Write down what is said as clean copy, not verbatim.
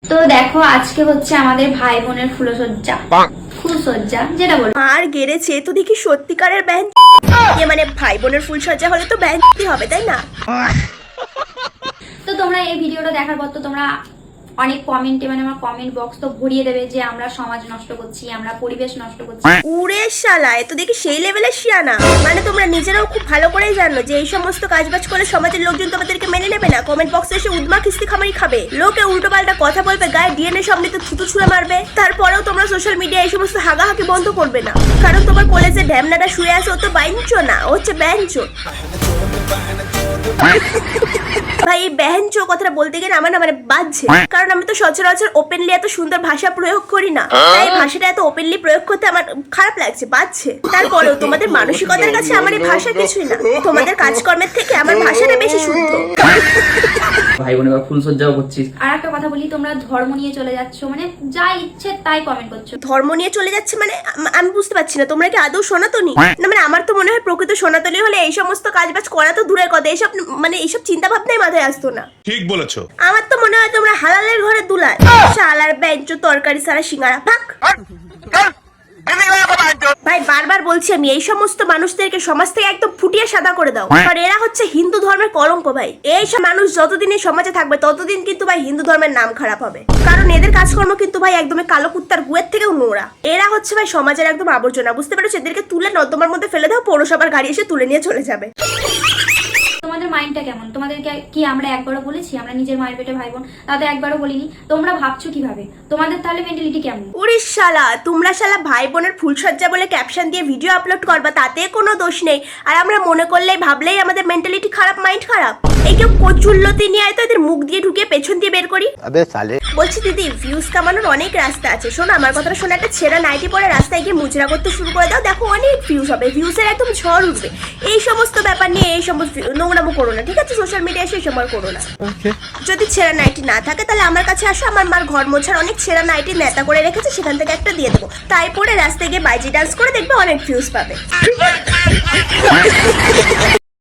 তো দেখো আজকে হচ্ছে আমাদের ভাই বোনের ফুলসজ্জা ফুলসজ্জা যেটা বল আর গেড়েছে তো দেখি সত্যিকারের ব্যান্ড মানে ভাই বোনের ফুলসজ্জা হলে তো ব্যান্ড হবে তাই না? তো তোমরা এই ভিডিওটা দেখার পর তো তোমরা অনেক কমেন্টে মানে আমার কমেন্ট বক্স তো ভরিয়ে দেবে যে আমরা সমাজ নষ্ট করছি, আমরা পরিবেশ নষ্ট করছি। উড়ে শালা এ তো দেখি সেই লেভেলের শিয়ানা। মানে তোমরা নিজেরাও খুব ভালো করেই জানো যে এই সমস্ত কাজবাজ করে সমাজের লোকজন তোমাদেরকে মেনে নেবে না। কমেন্ট বক্সে এসে উদমা খিস্তি খামারি খাবে, লোকে উল্টো পাল্টা কথা বলবে, গায়ে ডিএনএ সামনে তো থুতু ছুঁড়ে মারবে। তারপরেও তোমরা সোশ্যাল মিডিয়ায় এই সমস্ত হাগাহাগি বন্ধ করবে না, কারণ তোমার কলেজে ঢ্যামনাটা শুয়ে আছে ও তো বাইঞ্চো না, ও হচ্ছে ব্যাঞ্চো। ভাই এই ব্যাঞ্চো কথাটা বলতে গেলে আমার না মানে বাজছে, কারণ আমি তো সচরাচর ওপেনলি এত সুন্দর ভাষা প্রয়োগ করি না, তাই ভাষাটা এত ওপেনলি প্রয়োগ করতে আমার খারাপ লাগছে, বাজছে। তারপরেও তোমাদের মানসিকতার কাছে আমার এই ভাষা কিছুই না, তোমাদের কাজকর্মের থেকে আমার ভাষাটা বেশি শুদ্ধ। ভাই বোনের ফুলসজ্জাও করছিস। আর একটা কথা বলি, তোমরা ধর্ম নিয়ে চলে যাচ্ছ, মানে যা ইচ্ছে তাই কমেন্ট করছো। ধর্ম নিয়ে চলে যাচ্ছে মানে আমি বুঝতে পারছি না, তোমরা কি আদৌ সনাতনী? না মানে আমার তো মনে হয় প্রকৃত সনাতনী হলে এই সমস্ত কাজবাজ করা তো দূরের কথা, এইসব মানে এইসব চিন্তা ভাবনাই মাথায় আসতো না। ঠিক বলেছো। আমার তো মনে হয় তোমরা হালালের ঘরে দুলাল, শালার বেঞ্চ তরকারি সারা সিঙ্গারা ফাক। ভাই বারবার বলছি আমি, এই সমস্ত মানুষদেরকে সমাজ থেকে একদম ফুটিয়ে সাদা করে দাও, কারণ এরা হচ্ছে হিন্দু ধর্মের কলঙ্ক। ভাই এই সব মানুষ যতদিন এই সমাজে থাকবে ততদিন কিন্তু ভাই হিন্দু ধর্মের নাম খারাপ হবে, কারণ এদের কাজকর্ম কিন্তু ভাই একদমই কালো কুত্তার গুয়ের থেকেও নোংরা। এরা হচ্ছে ভাই সমাজের একদম আবর্জনা, বুঝতে পেরেছো? এদেরকে তুলে নর্দমার মধ্যে ফেলে দাও, পৌরসভার গাড়ি এসে তুলে নিয়ে চলে যাবে। তোমাদের মাইন্ডটা কেমন? তোমাদেরকে কি আমরা একবারও বলেছি আমরা নিজের মায়ের পেটে ভাই বোন? তাতে একবারও বলিনি। তোমরা ভাবছো কিভাবে? তোমাদের তাহলে মেন্টালিটি কেমন? ওরে শালা, তোমরা শালা ভাই বোনের ফুলসজ্জা বলে ক্যাপশন দিয়ে ভিডিও আপলোড করবা, তাতে কোনো দোষ নেই। আর আমরা মনে করলেই ভাবলেই আমাদের মেন্টালিটি খারাপ, মাইন্ড খারাপ। এই কেউ কচুল্লতি নিয়ে আয় তো এদের মুখ দিয়ে ঢুকিয়ে পেছন দিয়ে বের করি। বলছি দিদি, ভিউজ কামানোর অনেক রাস্তা আছে, শোনো আমার কথাটা শোনো। একটা ছেঁড়া নাইটি পরে রাস্তায় গিয়ে মুজরা করতে শুরু করে দাও, দেখো অনেক ভিউজ হবে, ভিউজের একদম ঝড় উঠবে। এই সমস্ত ব্যাপার নিয়ে এই সমস্ত নোংরামো করো না, ঠিক আছে? সোশ্যাল মিডিয়ায় সেই সময় করো না। যদি ছেঁড়া নাইটি না থাকে তাহলে আমার কাছে আসো, আমার মার ঘর মোছার অনেক ছেঁড়া নাইটি নেতা করে রেখেছে, সেখান থেকে একটা দিয়ে দেবো। তাই পরে রাস্তায় গিয়ে বাইজি ডান্স করে দেখবে, অনেক ভিউজ পাবে।